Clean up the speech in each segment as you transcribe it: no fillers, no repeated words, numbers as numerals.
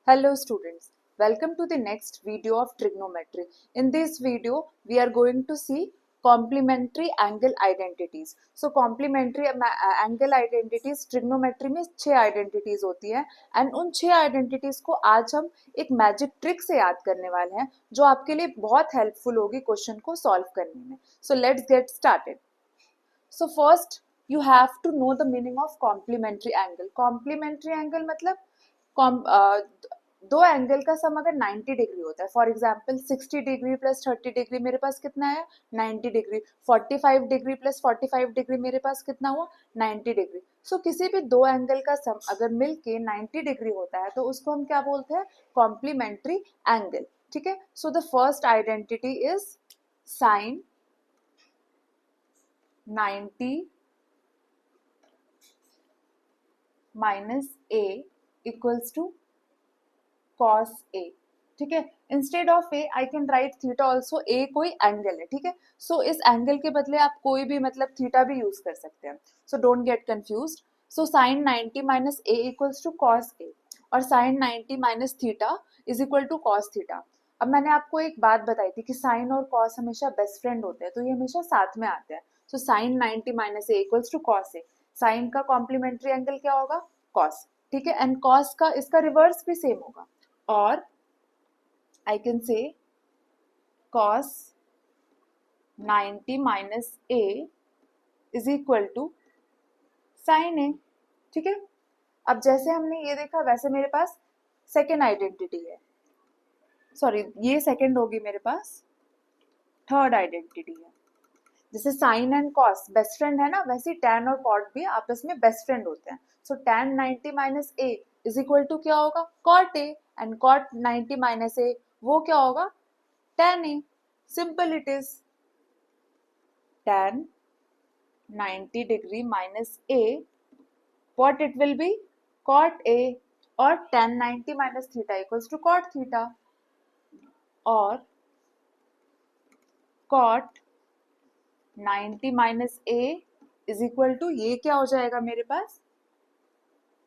Hello students, welcome to the next video of trigonometry. In this video, we are going to see complementary angle identities. So complementary angle identities trigonometry में 6 identities होती हैं and उन 6 identities को आज हम एक magic trick से याद करने वाले हैं जो आपके लिए बहुत helpful होगी क्वेश्चन को solve करने में. So let's get started. So first you have to know the meaning of complementary angle. Complementary angle मतलब दो एंगल का सम अगर 90 डिग्री होता है, for example 60 degree plus 30 degree मेरे पास कितना है 90 डिग्री, 45 डिग्री प्लस 45 डिग्री मेरे पास कितना हुआ 90 डिग्री. सो किसी भी दो एंगल का सम अगर मिलके 90 डिग्री होता है तो उसको हम क्या बोलते हैं कॉम्प्लीमेंट्री एंगल. ठीक है. So the first identity is sine 90 minus A equals to cos A. ठीक है. Instead of A I can write theta also. A कोई एंगल है. ठीक है. सो इस एंगल के बदले आप कोई भी मतलब थीटा भी यूज कर सकते हैं. So don't get confused. So sine 90 minus A equals to cos A और sine 90 minus theta is equal to cos theta. अब मैंने आपको एक बात बताई थी कि साइन और कॉस हमेशा बेस्ट फ्रेंड होते हैं तो ये हमेशा साथ में आते हैं. So sine 90 minus A equals to cos A. Sine का कॉम्प्लीमेंट्री एंगल क्या होगा कॉस. ठीक है. एंड कॉस का इसका रिवर्स भी सेम होगा और I can say cos 90 minus A is equal to sin A. ठीक है. अब जैसे हमने ये देखा वैसे मेरे पास सेकेंड आइडेंटिटी है, सॉरी ये सेकेंड होगी, मेरे पास थर्ड आइडेंटिटी है. जैसे sine and cos best friend है ना, वैसे tan और cot भी आपस में बेस्ट फ्रेंड होते हैं. So tan 90 minus A is equal to क्या होगा cot A and cot 90 minus A वो क्या होगा tan A. Simple it is. tan 90 degree minus a what it will be cot A और tan 90 minus theta equals to cot theta और cot 90 minus a is equal to ये क्या हो जाएगा मेरे पास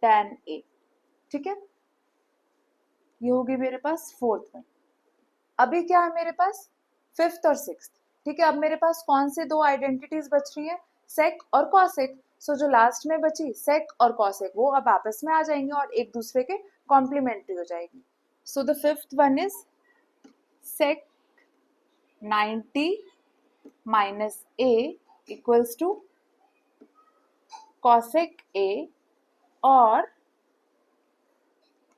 tan A. ठीक है. ये होगी मेरे पास फोर्थ वन. अभी क्या है मेरे पास फिफ्थ और सिक्स्थ. ठीक है. अब मेरे पास कौन से दो आइडेंटिटीज बच रही हैं सेक और कॉसेक. सो जो लास्ट में बची सेक और कॉसेक वो अब आपस में आ जाएंगे और एक दूसरे के कॉम्प्लीमेंट्री हो जाएगी. So the fifth one is sec 90 minus A equals to cosec A और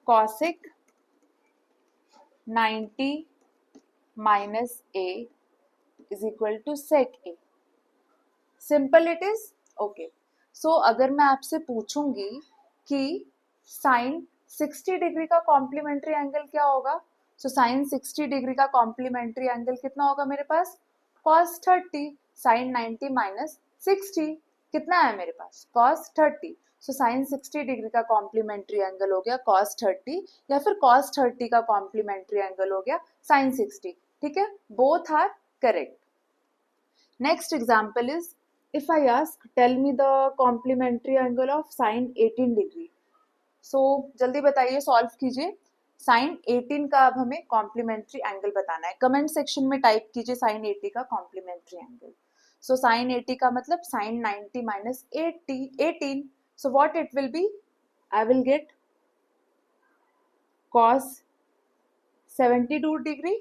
cosec 90 minus A is equal to sec A. Simple it is. Okay. So अगर मैं आपसे पूछूंगी कि साइन 60 डिग्री का कॉम्प्लीमेंट्री एंगल क्या होगा, सो साइन 60 डिग्री का कॉम्प्लीमेंट्री एंगल कितना होगा मेरे पास cos 30. साइन 90 माइनस 60 कितना है मेरे पास cos 30. सो साइन 60 डिग्री का कॉम्प्लीमेंट्री एंगल हो गया cos 30 या फिर cos 30 का कॉम्प्लीमेंट्री एंगल हो गया sin 60. ठीक है. Both are correct. Next example is if I ask tell me the complementary angle of sin 18 degree. So जल्दी बताइए, सॉल्व कीजिए. sin 18 का अब हमें कॉम्प्लीमेंट्री एंगल बताना है. कमेंट सेक्शन में टाइप कीजिए sin 80 का कॉम्प्लीमेंट्री एंगल. सो sin 80 का मतलब sin 90 minus 18. So what it will be I will get cos 72 degree.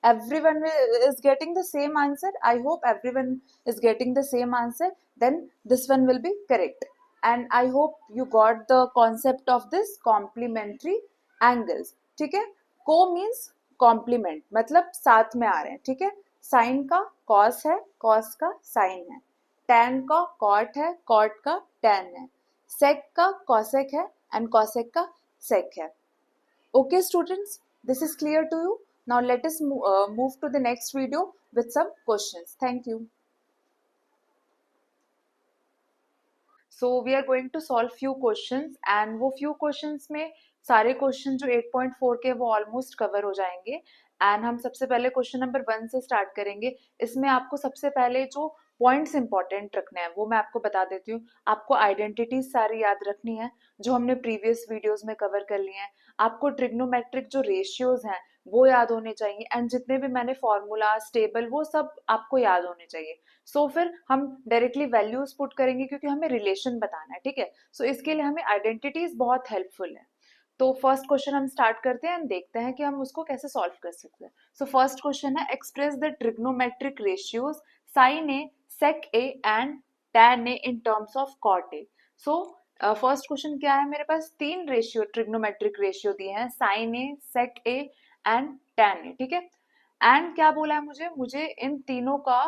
Everyone is getting the same answer. I hope everyone is getting the same answer. Then this one will be correct. And I hope you got the concept of this complementary angles. ठीक है. Co means complement मतलब साथ में आ रहे हैं. ठीक है. Sin का cos है, cos का sin है. Tan का cot है, cot का tan है. Sec का cosec है and cosec का sec है. Okay students, this is clear to you. Now let us move to the next video with some questions. Thank you. So we are going to solve few questions and वो few questions में सारे question जो 8.4 के वो almost cover हो जाएंगे. And हम सबसे पहले क्वेश्चन नंबर 1 से स्टार्ट करेंगे. इसमें आपको सबसे पहले जो पॉइंट्स इंपॉर्टेंट रखने हैं वो मैं आपको बता देती हूँ. आपको आइडेंटिटीज सारी याद रखनी है. जो हमने प्रीवियस वीडियोस में कवर कर लिए हैं। आपको ट्रिग्नोमेट्रिक जो रेशियोज हैं वो याद होने चाहिए, एंड जितने भी मैंने फॉर्मूलाज टेबल वो सब आपको याद होने चाहिए। सो फिर हम डायरेक्टली वैल्यूज पुट करेंगे क्योंकि हमें रिलेशन बताना है, ठीक है। सो इसके लिए हमें आइडेंटिटीज बहुत हेल्पफुल है। तो फर्स्ट क्वेश्चन हम स्टार्ट करते हैं एंड देखते हैं कि हम उसको कैसे सॉल्व कर सकते हैं। सो फर्स्ट क्वेश्चन है, express the trigonometric ratios sine A, sec A and tan A in terms of cot A. So first question क्या है, मेरे पास तीन रेशियो ट्रिग्नोमेट्रिक रेशियो दिए हैं, sine A, sec A and tan A, ठीक है। And क्या बोला है मुझे इन तीनों का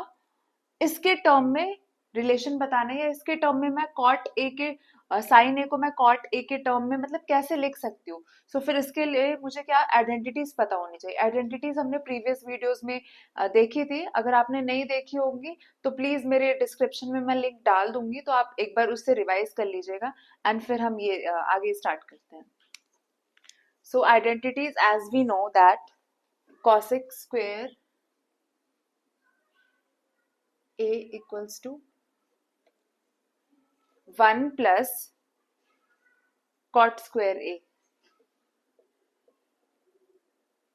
इसके टर्म में रिलेशन बताना है, या इसके टर्म में मैं कॉट ए के साइन ए को मैं कॉट ए के टर्म में मतलब कैसे लिख सकती हूँ। सो फिर इसके लिए मुझे क्या आइडेंटिटीज पता होनी चाहिए। आइडेंटिटीज हमने प्रीवियस वीडियोस में देखी थी, अगर आपने नहीं देखी होंगी तो प्लीज मेरे डिस्क्रिप्शन में मैं लिंक डाल दूंगी, तो आप एक बार उससे रिवाइज कर लीजिएगा एंड फिर हम ये आगे स्टार्ट करते हैं। So identities, as we know that cosec square a equals to 1 plus cot square a,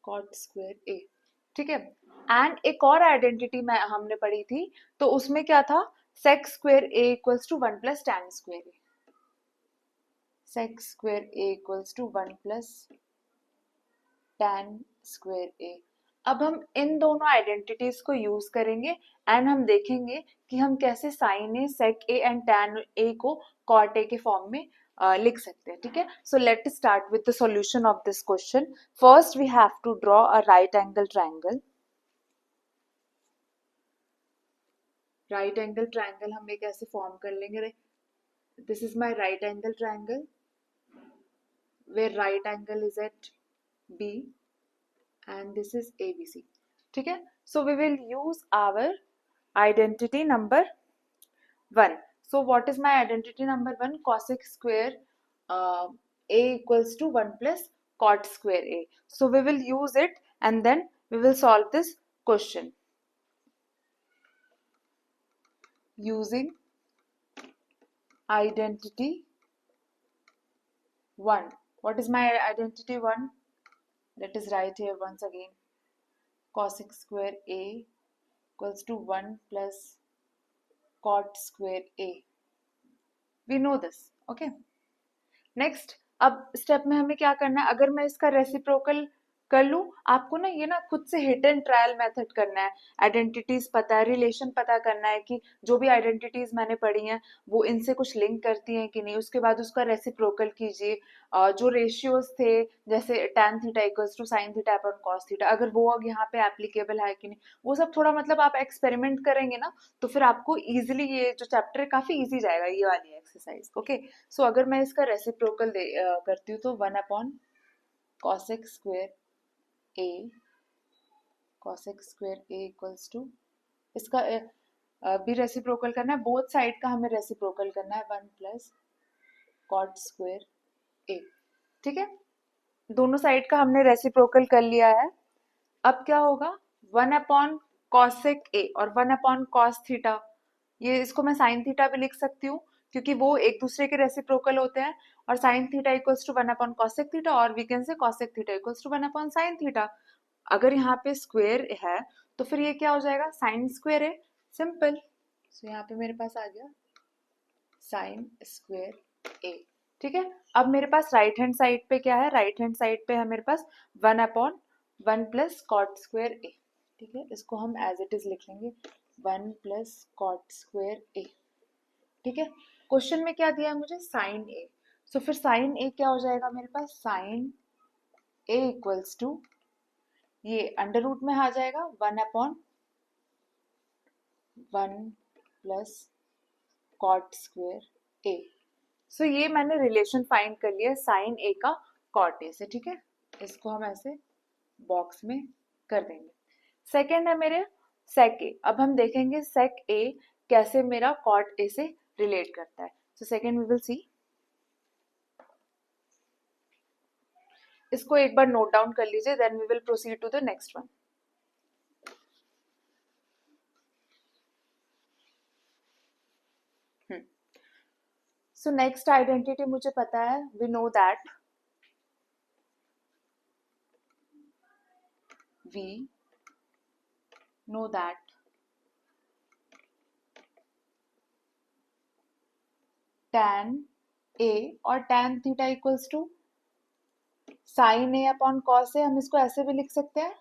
cot square a, ठीक है। एंड एक और आइडेंटिटी में हमने पढ़ी थी, तो उसमें क्या था, sec square a equals to 1 plus tan square a, sec square a equals to 1 plus tan square a। अब हम इन दोनों आइडेंटिटीज को यूज करेंगे एंड हम देखेंगे कि हम कैसे sine A, sec A and tan A को कॉट ए के फॉर्म में लिख सकते हैं, ठीक है। So let start with the solution of this question. First we have to draw a right angle triangle. Right angle triangle हम एक ऐसे फॉर्म कर लेंगे, this is my right angle triangle where right angle is at B and this is ABC, ठीक है। So we will use our identity number 1. So what is my identity number 1? Cosec square A equals to 1 plus cot square A. So we will use it and then we will solve this question using identity 1. What is my identity 1? Let us write here once again, cosec square A equals to 1 plus cot square A. We know this, okay. Next, अब step में हमें क्या करना है, अगर मैं इसका reciprocal कर लूं, आपको ना ये ना खुद से हिट एंड ट्रायल मेथड करना है। आइडेंटिटीज पता है, रिलेशन पता करना है कि जो भी आइडेंटिटीज मैंने पढ़ी हैं वो इनसे कुछ लिंक करती हैं कि नहीं, उसके बाद उसका रेसिप्रोकल कीजिए। जो रेशियोज थे जैसे tan theta equals to sin theta upon cos theta, अगर वो अब यहाँ पे एप्लीकेबल है कि नहीं, वो सब थोड़ा मतलब आप एक्सपेरिमेंट करेंगे ना, तो फिर आपको इजिली ये जो चैप्टर है काफी इजी जाएगा, ये वाली एक्सरसाइज, ओके। सो अगर मैं इसका रेसिप्रोकल करती हूँ तो 1 upon cosec square a, cosec square a equals to, इसका भी रेसिप्रोकल करना है, बोथ साइड का हमें रेसिप्रोकल करना है, 1 प्लस cot स्क्वायर a, ठीक है। दोनों साइड का हमने रेसिप्रोकल कर लिया है। अब क्या होगा, 1 अपॉन cosec a और 1 अपॉन cos थीटा, ये इसको मैं sin थीटा भी लिख सकती हूँ क्योंकि वो एक दूसरे के रेसिप्रोकल होते हैं। और sin theta equals to 1 upon cosec theta, और we can say cosec theta equals to 1 upon sin theta. अगर यहाँ पे स्क्वायर है तो फिर ये क्या हो जाएगा, sin स्क्वायर है, सिंपल। सो यहाँ पे मेरे पास आ गया sin स्क्वायर a, ठीक है। अब मेरे पास राइट हैंड साइड पे क्या है, राइट हैंड साइड पे है मेरे पास 1 upon 1 plus cot square a, ठीक है। इसको हम एज इट इज लिख लेंगे 1 प्लस कॉट स्क्वायर a, ठीक है। क्वेश्चन में क्या दिया है मुझे, साइन a, सो फिर साइन a क्या हो जाएगा मेरे पास, साइन a इक्वल्स टू, ये अंडर रूट में आ जाएगा 1 upon 1 plus cot square a। So ये मैंने रिलेशन फाइंड कर लिया साइन a का कॉट a से, ठीक है। इसको हम ऐसे बॉक्स में कर देंगे। सेकेंड है मेरे सेक a। अब हम देखेंगे सेक a कैसे मेरा कॉट a से रिलेट करता है। So second we will see, इसको एक बार नोट डाउन कर लीजिए, then we will proceed to the next one. So next identity मुझे पता है, we know that we know that tan A और tan theta equals to sin A upon cos A. हम इसको ऐसे भी लिख सकते हैं,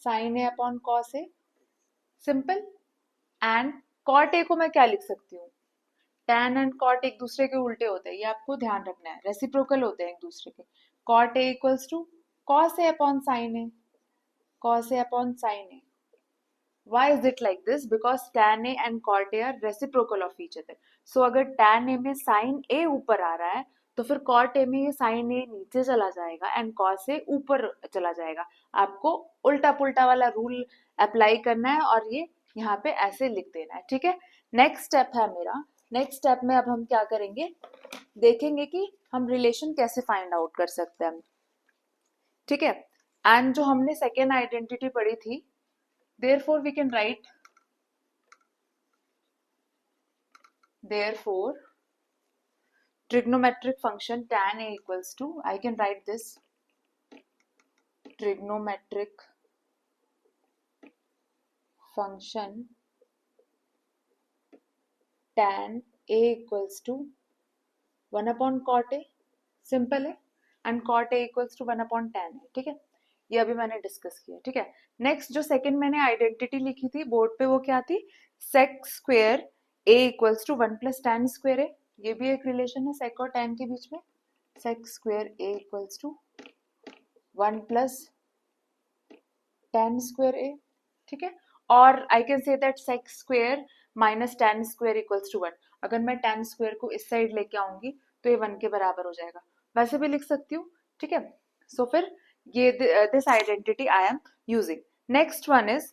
sin A upon cos A, simple. And cot A को मैं क्या लिख सकती हूँ, tan एंड cot एक दूसरे के उल्टे होते हैं, ये आपको ध्यान रखना है, रेसिप्रोकल होते हैं एक दूसरे के. cot A equals to cos A upon sin A, cos A upon sin A. Why is it like this? Because tan A and cot A are reciprocal of each other. So अगर tan A में sin A ऊपर आ रहा है तो फिर cot A में ये sin A नीचे चला जाएगा and cos A ऊपर चला जाएगा. आपको उल्टा पुल्टा वाला रूल अप्लाई करना है और ये यहाँ पे ऐसे लिख देना है, ठीक है. नेक्स्ट स्टेप है मेरा, नेक्स्ट स्टेप में अब हम क्या करेंगे, देखेंगे कि हम रिलेशन कैसे फाइंड आउट कर सकते हैं, ठीक है. एंड जो हमने सेकेंड आइडेंटिटी पढ़ी थी, therefore we can write, therefore trigonometric function tan A equals to, I can write this trigonometric function tan A equals to 1 upon cot A, simple है, and cot A equals to 1 upon tan A, ठीक है. ये अभी मैंने discuss किया, ठीक है. Next जो सेकंड मैंने आइडेंटिटी लिखी थी बोर्ड पे, वो क्या थी, sec square A equals to 1 plus tan square A. ये भी एक रिलेशन है sec और tan के बीच में, sec square A equals to 1 plus tan square A, ठीक है. और I can say that sec square minus tan square equals to 1. अगर मैं tan स्क्वायर को इस साइड लेके आऊंगी तो ये 1 के बराबर हो जाएगा, वैसे भी लिख सकती हूँ, ठीक है. सो फिर ये this identity I am using. Next one is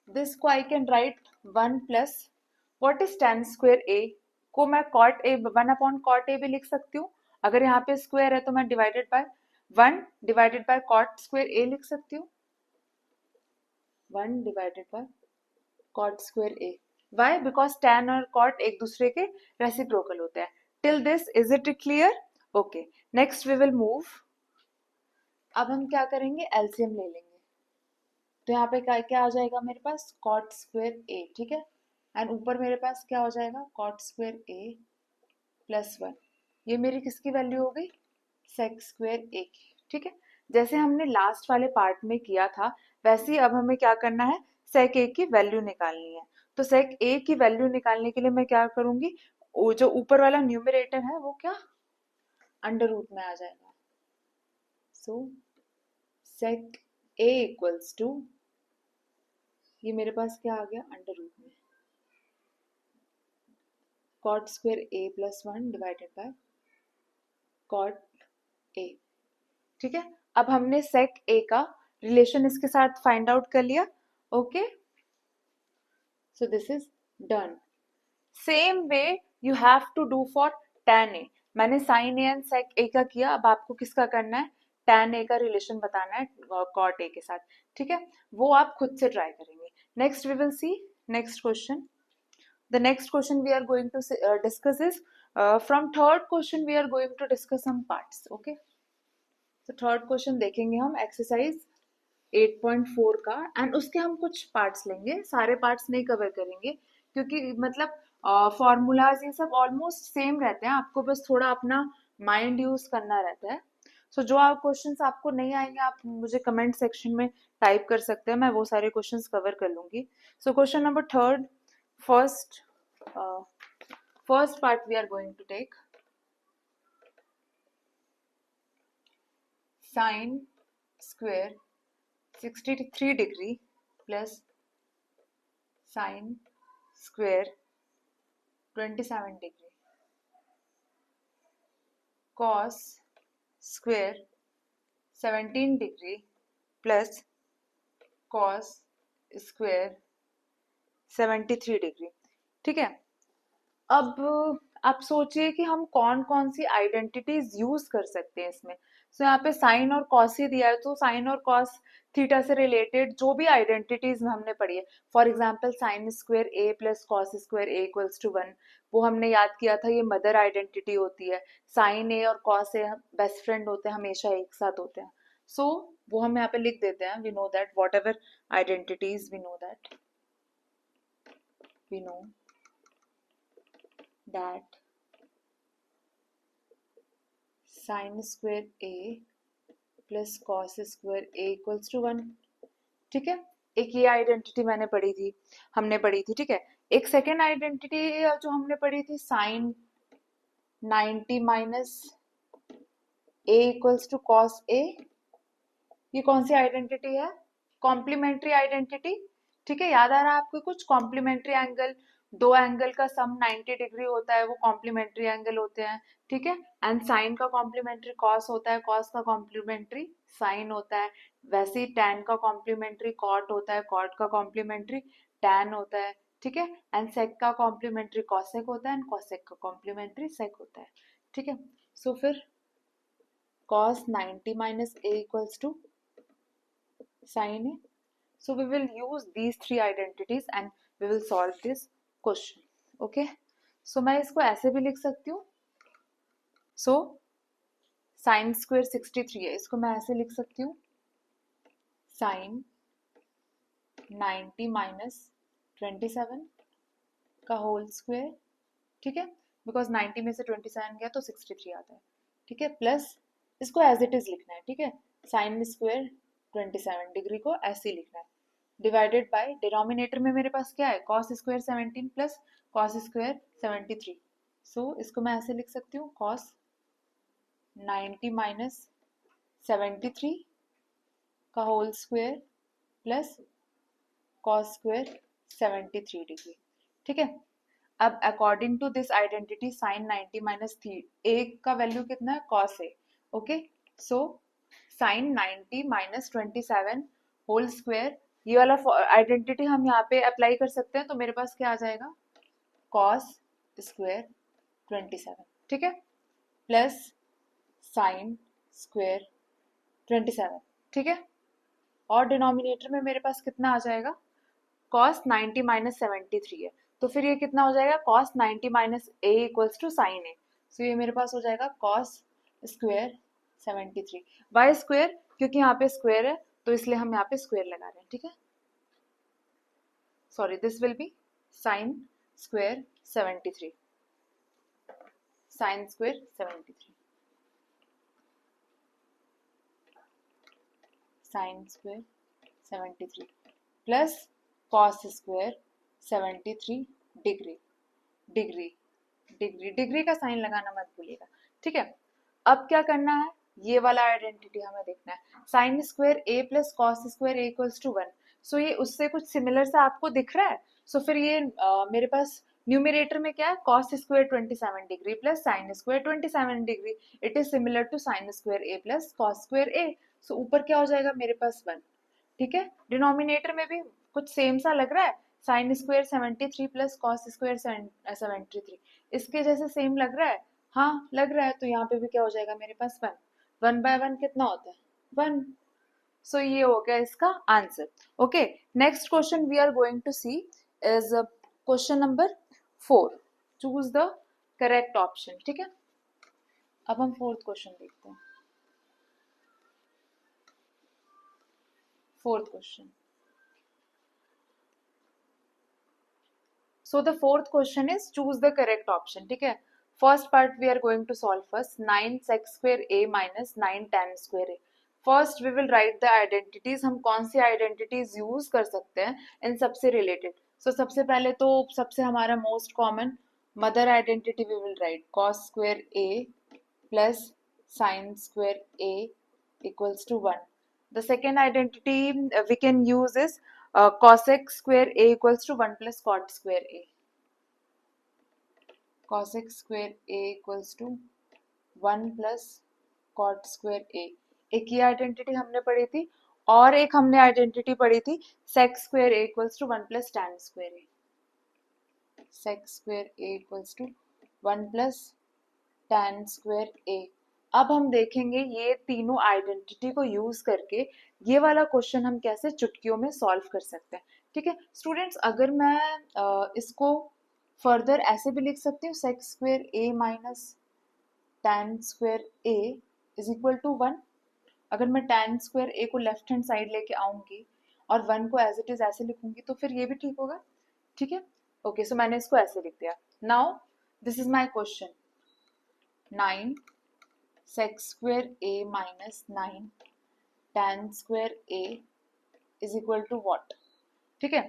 this को I can write 1 plus what is tan square A को मैं cot A 1 upon cot A भी लिख सकती हूँ. अगर यहाँ पे स्क्वायर है तो मैं divided by 1 divided bye cot square A लिख सकती हूँ, 1 divided bye cot square A. Why? Because tan और cot एक दूसरे के रेसिप्रोकल होते हैं. Till this is it clear? Okay. Next we will move. अब हम क्या करेंगे, एलसीएम ले लेंगे. तो यहाँ पे क्या क्या आ जाएगा मेरे पास, cot स्क्वायर A, ठीक है. एंड ऊपर मेरे पास क्या हो जाएगा, cot स्क्वायर A प्लस 1. ये मेरी किसकी वैल्यू हो गई, sec स्क्वायर A की, ठीक है. जैसे हमने लास्ट वाले पार्ट में किया था वैसे ही अब हमें क्या करना है, sec A की वैल्यू निकालनी है. तो sec A की वैल्यू निकालने के लिए मैं क्या करूंगी, जो ऊपर वाला न्यूमरेटर है वो क्या अंडर रूट में आ जाएगा. सो sec A इक्वल्स टू, ये मेरे पास क्या आ गया अंडर रूट में, cot square A plus 1 divided bye cot A, ठीक है. अब हमने sec A का रिलेशन इसके साथ फाइंड आउट कर लिया. Okay, so this is done. Same way you have to do for tan A. मैंने sin A and sec A का किया, अब आपको किसका करना है, tan A का रिलेशन बताना है cot A के साथ, ठीक है. वो आप खुद से ट्राई करेंगे. Next we will see next question. The next question we are going to discuss is from third question we are going to discuss some parts. Okay, so third question देखेंगे हम एक्सरसाइज 8.4 का, and उसके हम कुछ parts लेंगे, सारे parts नहीं cover करेंगे क्योंकि मतलब फॉर्मूलाज ये सब ऑलमोस्ट सेम रहते हैं, आपको बस थोड़ा अपना माइंड यूज करना रहता है. सो जो आप क्वेश्चंस आपको नहीं आएंगे आप मुझे कमेंट सेक्शन में टाइप कर सकते हैं, मैं वो सारे क्वेश्चंस कवर कर लूंगी. So question number third, first part we are going to take sine square 63 degree plus sine square 27 degree cos square 17 degree plus cos square 73 degree, ठीक है. अब आप सोचिए कि हम कौन कौन सी आइडेंटिटीज यूज कर सकते हैं इसमें। सो यहाँ पे साइन और कॉस ही दिया है, तो साइन और कॉस थीटा से रिलेटेड जो भी आइडेंटिटीज में हमने पढ़ी है, for example sine square A plus cos square A equals to 1, वो हमने याद किया था, ये मदर आइडेंटिटी होती है। साइन ए और कॉस ए बेस्ट फ्रेंड होते हैं, हमेशा एक साथ होते हैं। सो वो हम यहाँ पे लिख देते हैं, we know that whatever identities, we know that sine square A plus cos square A equals to 1। ठीक है, एक ये आइडेंटिटी हमने पढ़ी थी। ठीक है, एक सेकेंड आइडेंटिटी जो हमने पढ़ी थी, sine 90 minus A equals to cos A. ये कौन सी आइडेंटिटी है? Complementary identity. ठीक है, याद आ रहा है आपको कुछ? कॉम्प्लीमेंट्री एंगल, दो एंगल का सम 90 डिग्री होता है, वो कॉम्प्लीमेंट्री एंगल होते हैं। ठीक है, एंड साइन का कॉम्प्लीमेंट्री कॉस होता है, कॉस का कॉम्प्लीमेंट्री साइन होता है। वैसे ही टैन का कॉम्प्लीमेंट्री कॉट होता है, कॉट का कॉम्प्लीमेंट्री टैन होता है। ठीक है, एंड सेक का कॉम्प्लीमेंट्री कॉसेक होता है, एंड कॉसेक का कॉम्प्लीमेंट्री सेक होता है। ठीक है, सो फिर cos 90 minus a equals to sin a. So we will use these three identities and we will solve this question. Okay. So मैं इसको ऐसे भी लिख सकती हूँ. So sin square 63 है, इसको मैं ऐसे लिख सकती हूँ, sin 90 minus 27 का होल स्क्वायर. ठीक है, बिकॉज 90 में से 27 गया तो 63 आता है. ठीक है, प्लस इसको एज इट इज लिखना है. ठीक है, साइन स्क्वायर 27 डिग्री को ऐसे ही लिखना है, डिवाइडेड बाय डिनोमिनेटर में मेरे पास क्या है, cos square 17 plus cos square 73. सो इसको मैं ऐसे लिख सकती हूँ, कॉस 90 माइनस 73 का whole square plus cos square 73 degree. ठीक है, अब according to this identity sine 90 minus A का वैल्यू कितना है, cos A. Okay, so sine 90 minus 27 whole square, ये वाला आइडेंटिटी हम यहाँ पे अप्लाई कर सकते हैं, तो मेरे पास क्या आ जाएगा, कॉस स्क्वायर 27. ठीक है, प्लस साइन स्क्वायर 27. ठीक है, और डिनोमिनेटर में मेरे पास कितना आ जाएगा, cos 90 माइनस 73 है, तो फिर ये कितना हो जाएगा, cos 90 minus A equals to sine A. So ये मेरे पास हो जाएगा cos स्क्वायर 73. वाई स्क्वायर, क्योंकि यहाँ पे स्क्वायर है तो इसलिए हम यहाँ पे स्क्वायर लगा रहे हैं. ठीक है, sorry, this will be sine square 73, sine square 73, sine square 73 plus cos square 73 degree. Degree degree degree का साइन लगाना मत भूलिएगा. ठीक है, अब क्या करना है, ये वाला आइडेंटिटी हमें देखना है, sine square A plus cos square A equals to 1. So ये उससे कुछ सिमिलर सा आपको दिख रहा है. सो फिर ये मेरे पास न्यूमिनेटर में क्या है, cos square 27 degree plus sine square 27 degree. It is similar to sine square A plus cos square A. So ऊपर क्या हो जाएगा मेरे पास 1. ठीक है, डिनोमिनेटर में भी कुछ सेम सा लग रहा है, sine square 73 plus cos square 73, इसके जैसे सेम लग रहा है. हाँ लग रहा है, तो यहाँ पे भी क्या हो जाएगा मेरे पास 1. 1 बाय 1 कितना होता है, 1. सो ये हो गया इसका answer. Okay, next question we are going to see is question number 4. Choose the correct option. ठीक है, अब हम फोर्थ क्वेश्चन देखते हैं. Fourth question. So the fourth question is choose the correct option. ठीक है, first part we are going to solve first. 9 sec square a minus 9 tan square a. First we will write the identities. हम कौन सी identities use कर सकते हैं इन सबसे related. So सबसे पहले तो सबसे हमारा most common mother identity we will write, cos square a plus sin square a equals to 1. The second identity we can use is cosec square a equals to 1 plus cot square a. Cosec square a equals to 1 plus cot square a. एक ये identity हमने पढ़ी थी, और एक हमने identity पढ़ी थी sec square a equals to 1 plus tan square a. Sec square a equals to 1 plus tan square A. अब हम देखेंगे ये तीनों आइडेंटिटी को यूज करके ये वाला क्वेश्चन हम कैसे चुटकियों में सॉल्व कर सकते हैं। ठीक है स्टूडेंट्स, अगर मैं इसको फर्दर ऐसे भी लिख सकती हूँ, sec square A minus tan square ए इज इक्वल टू 1। अगर मैं tan स्क्वायर ए को लेफ्ट हैंड साइड लेके आऊंगी और 1 को एज इट इज ऐसे लिखूंगी तो फिर ये भी ठीक होगा। ठीक है, ओके, सो मैंने इसको ऐसे लिख दिया। Now this is my question, 9 sec square a minus 9 tan square a is equal to what। ठीक है,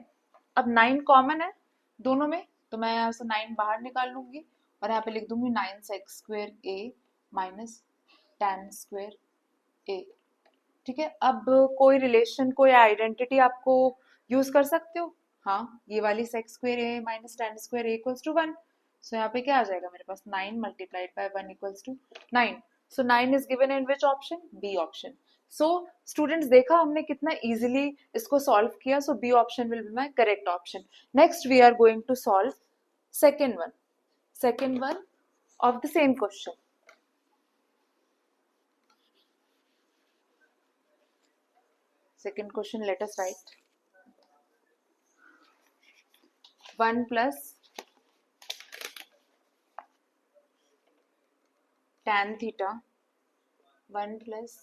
अब 9 कॉमन है दोनों में, तो मैं यहाँ से 9 बाहर निकाल लूंगी और यहाँ पे लिख दूंगी 9 sec square a minus tan square a। ठीक है, अब कोई रिलेशन कोई आइडेंटिटी आपको यूज कर सकते हो। हाँ, ये वाली sec square a minus tan square a equals to 1। So यहाँ पे क्या आ जाएगा मेरे पास, 9 multiplied by 1 equals to 9। So 9 is given in which option, B option. So students, देखा हमने कितना इजीली इसको सॉल्व किया। So B option will be my correct option. Next we are going to solve second one of the same question. Second question, let us write 1 plus tan theta, 1 plus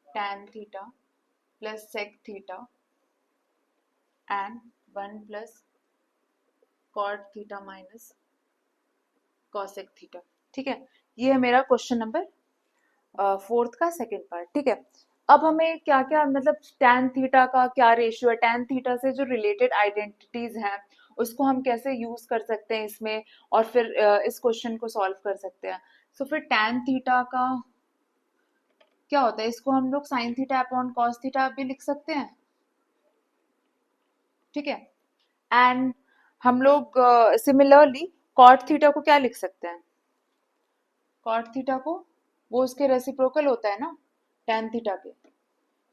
tan theta plus sec theta and 1 plus cot theta minus cosec theta। ठीक है, ये है मेरा question number 4th का second part. ठीक है, अब हमें क्या क्या मतलब tan थीटा का क्या रेशियो है, tan थीटा से जो रिलेटेड आइडेंटिटीज हैं उसको हम कैसे यूज कर सकते हैं इसमें, और फिर इस क्वेश्चन को सॉल्व कर सकते हैं। सो फिर tan थीटा का क्या होता है, इसको हम लोग sin theta upon cos theta भी लिख सकते हैं। ठीक है, एंड हम लोग सिमिलरली cot थीटा को क्या लिख सकते हैं, cot थीटा को वो उसके रेसिप्रोकल होता है ना tan थीटा के।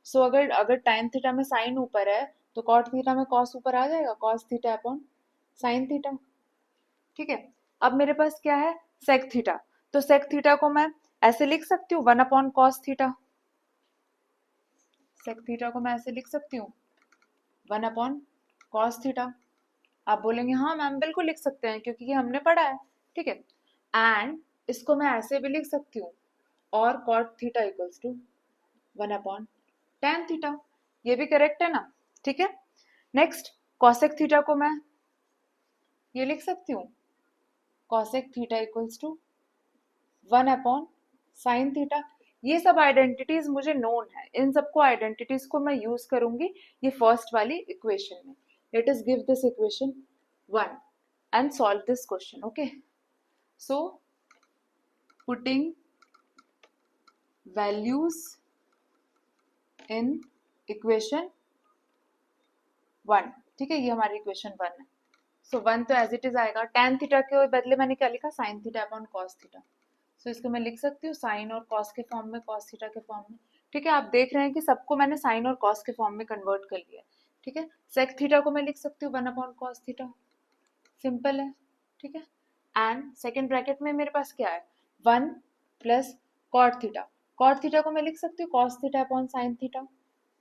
सो अगर अगर tan थीटा में साइन ऊपर है तो cot थीटा में cos ऊपर आ जाएगा, cos theta upon sin theta. ठीक है, अब मेरे पास क्या है, sec थीटा। तो sec थीटा को मैं ऐसे लिख सकती हूँ 1 upon cos theta. sec theta को मैं ऐसे लिख सकती हूँ 1 अपॉन cos थीटा। आप बोलेंगे हाँ मैम बिल्कुल लिख सकते हैं क्योंकि ये हमने पढ़ा है। ठीक है, एंड इसको मैं ऐसे भी लिख सकती हूँ और cot theta equals to 1 upon tan theta. ये भी करेक्ट है ना। ठीक है, नेक्स्ट cosec थीटा को मैं ये लिख सकती हूँ cosec theta equals to 1 upon sin theta. ये सब आइडेंटिटीज मुझे नोन है, इन सबको आइडेंटिटीज को मैं यूज करूंगी ये फर्स्ट वाली इक्वेशन में। Let us give this equation 1 and solve this question। okay, so putting values in equation 1। ठीक है, ये हमारी इक्वेशन 1 है। सो 1 तो एज इट इज आएगा, tan थीटा के बदले मैंने क्या लिखा, sin theta upon cos theta. So इसको मैं लिख सकती हूँ साइन और cos के फॉर्म में, cos थीटा के फॉर्म में। ठीक है, आप देख रहे हैं कि सबको मैंने साइन और cos के फॉर्म में कन्वर्ट कर लिया। ठीक है, sec थीटा को मैं लिख सकती हूँ 1 अपॉन cos थीटा, सिंपल है। ठीक है, एंड सेकेंड ब्रैकेट में मेरे पास क्या है, 1 plus cot theta. cot theta को मैं लिख सकती हूँ cos theta upon sin theta,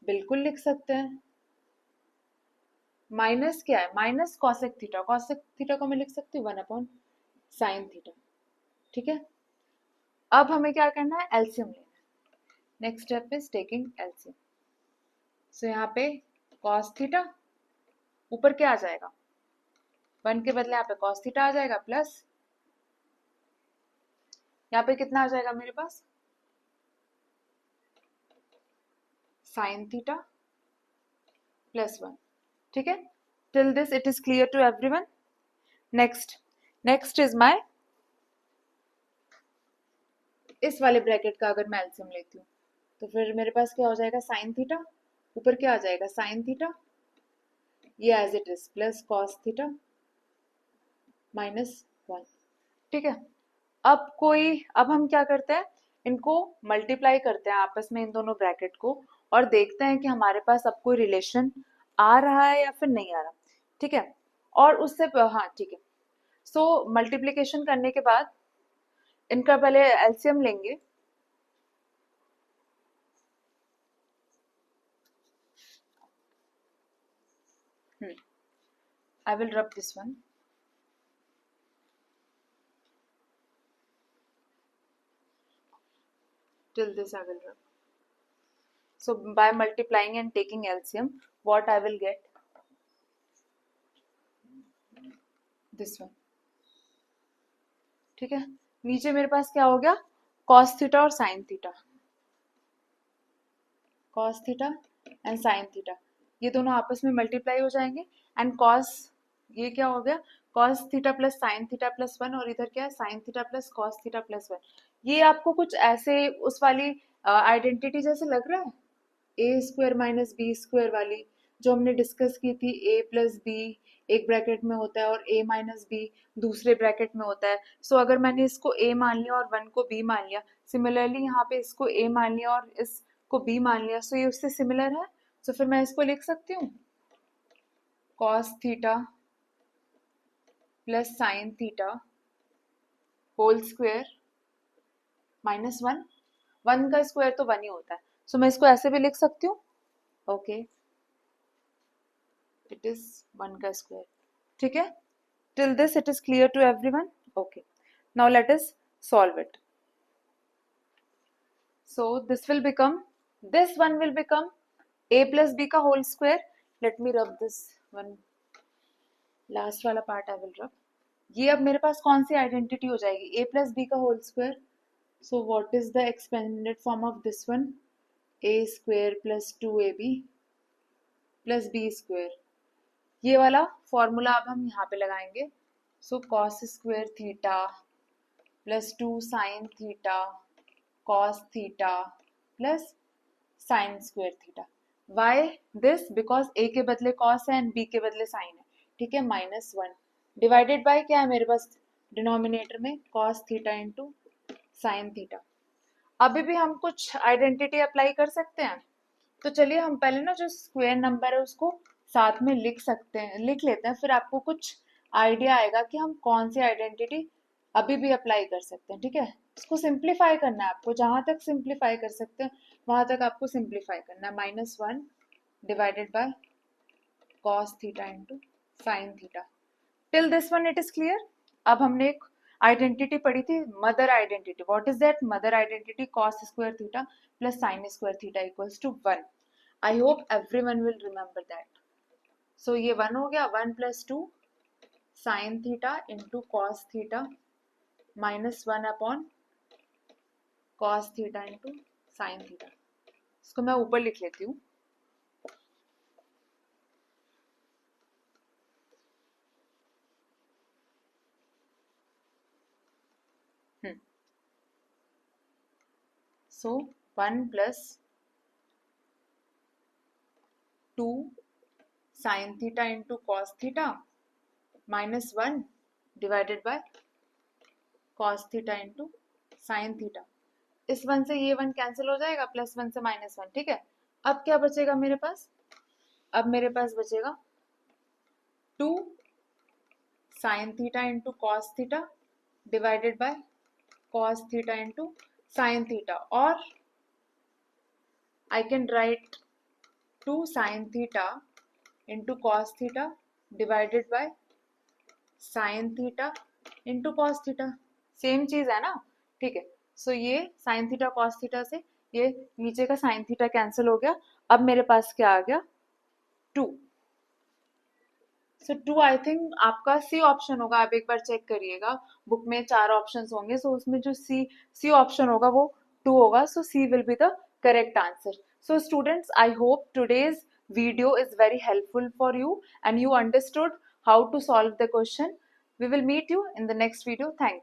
बिल्कुल लिख सकते हैं। माइनस क्या है, minus cosec theta, cosec theta को मैं लिख सकती हूँ 1 अपॉन sin थीटा। ठीक है, अब हमें क्या करना है, एलसीएम लेना है। Next step is taking LCM. So यहाँ पे cos थीटा ऊपर क्या आ जाएगा, 1 के बदले यहाँ पे cos थीटा आ जाएगा, प्लस यहाँ पे कितना आ जाएगा मेरे पास, sin थीटा प्लस 1। ठीक है, till this it is clear to everyone. Next is my इस वाले ब्रैकेट का अगर मैं एलसीएम लेती हूँ तो फिर मेरे पास क्या हो जाएगा, sin थीटा ऊपर क्या आ जाएगा, sin थीटा, ये as it is plus cos theta minus 1। ठीक है, अब हम क्या करते हैं, इनको मल्टीप्लाई करते हैं आपस में इन दोनों ब्रैकेट को और देखते हैं कि हमारे पास अब कोई रिलेशन आ रहा है या फिर नहीं आ रहा। ठीक है, और उससे हाँ ठीक है, सो मल्टीप्लिकेशन करने के बाद इनका पहले एलसीएम लेंगे। I will rub this one. Till this I will rub. So by multiplying and taking LCM, what I will get? This one. ठीक है, नीचे मेरे पास क्या हो गया? cos थीटा और sin theta, cos theta and sin theta, ये दोनों आपस में मल्टीप्लाई हो जाएंगे एंड cos, ये क्या हो गया? cos theta plus sin theta plus 1, और इधर क्या है? sin theta plus cos theta plus 1। ये आपको कुछ ऐसे उस वाली आइडेंटिटी जैसे लग रहा है, ए स्क्वायर माइनस बी स्क्वायर वाली जो हमने डिस्कस की थी, ए प्लस बी एक ब्रैकेट में होता है और ए माइनस बी दूसरे ब्रैकेट में होता है। सो अगर मैंने इसको ए मान लिया और 1 को बी मान लिया, सिमिलरली यहाँ पे इसको ए मान लिया और इसको बी मान लिया, सो ये उससे सिमिलर है। सो फिर मैं इसको लिख सकती हूँ cos theta plus sine theta whole square minus 1, 1 का स्क्वायर तो 1 ही होता है, सो मैं इसको ऐसे भी लिख सकती हूँ। ओके, it is 1 का square, ठीक है? Till this it is clear to everyone? Okay, now let us solve it. So this will become, this one will become a plus b का whole square. Let me rub this one, last वाला part I will rub. ये अब मेरे पास कौन सी identity हो जाएगी? a plus b का whole square. So what is the expanded form of this one? a square plus 2ab plus b square. ये वाला फॉर्मूला अब हम यहाँ पे लगाएंगे। So cos square theta plus 2 sine theta cos theta plus sine square theta. Why this? Because A के बदले cos है एंड बी के बदले साइन है, ठीक है? माइनस 1 डिवाइडेड बाय क्या है मेरे पास डिनोमिनेटर में? Cos theta into sine theta. अभी भी हम कुछ आइडेंटिटी अप्लाई कर सकते हैं, तो चलिए हम पहले ना जो स्क्वायर नंबर है उसको साथ में लिख सकते हैं, लिख लेते हैं, फिर आपको कुछ आइडिया आएगा कि हम कौन सी आइडेंटिटी अभी भी अप्लाई कर सकते हैं, ठीक है? इसको सिंप्लीफाई करना है आपको, जहां तक सिंप्लीफाई कर सकते हैं वहां तक आपको सिंप्लीफाई करना है। Minus 1 divided by cos theta into sine theta. Till this one it is clear? अब हमने एक आइडेंटिटी पढ़ी थी, mother identity. What is that mother identity? Cos square theta plus sine square theta equals to 1। I hope everyone will remember that. So ये 1 हो गया, 1 plus 2 sine theta into cos theta minus 1 upon cos theta into sine theta. इसको मैं ऊपर लिख लेती हूँ। सो 1 plus 2 sine theta into cos theta minus 1 divided by cos theta into sine theta. इस 1 से ये 1 कैंसिल हो जाएगा, प्लस 1 से माइनस 1, ठीक है? अब क्या बचेगा मेरे पास? अब मेरे पास बचेगा 2 sine theta into cos theta divided by cos theta into sine theta, और I can write 2 sine theta into cos theta divided by sine theta into cos theta. Same चीज है ना, ठीक है? सो ये साइन थीटा कॉस थीटा से ये नीचे का साइन थीटा कैंसिल हो गया। अब मेरे पास क्या आ गया? 2। सो 2 आई थिंक आपका सी ऑप्शन होगा, आप एक बार चेक करिएगा, बुक में 4 ऑप्शंस होंगे, सो उसमें जो सी ऑप्शन होगा वो 2 होगा, so C will be the correct answer. So students, I hope today's video is very helpful for you and you understood how to solve the question. We will meet you in the next video. Thank you.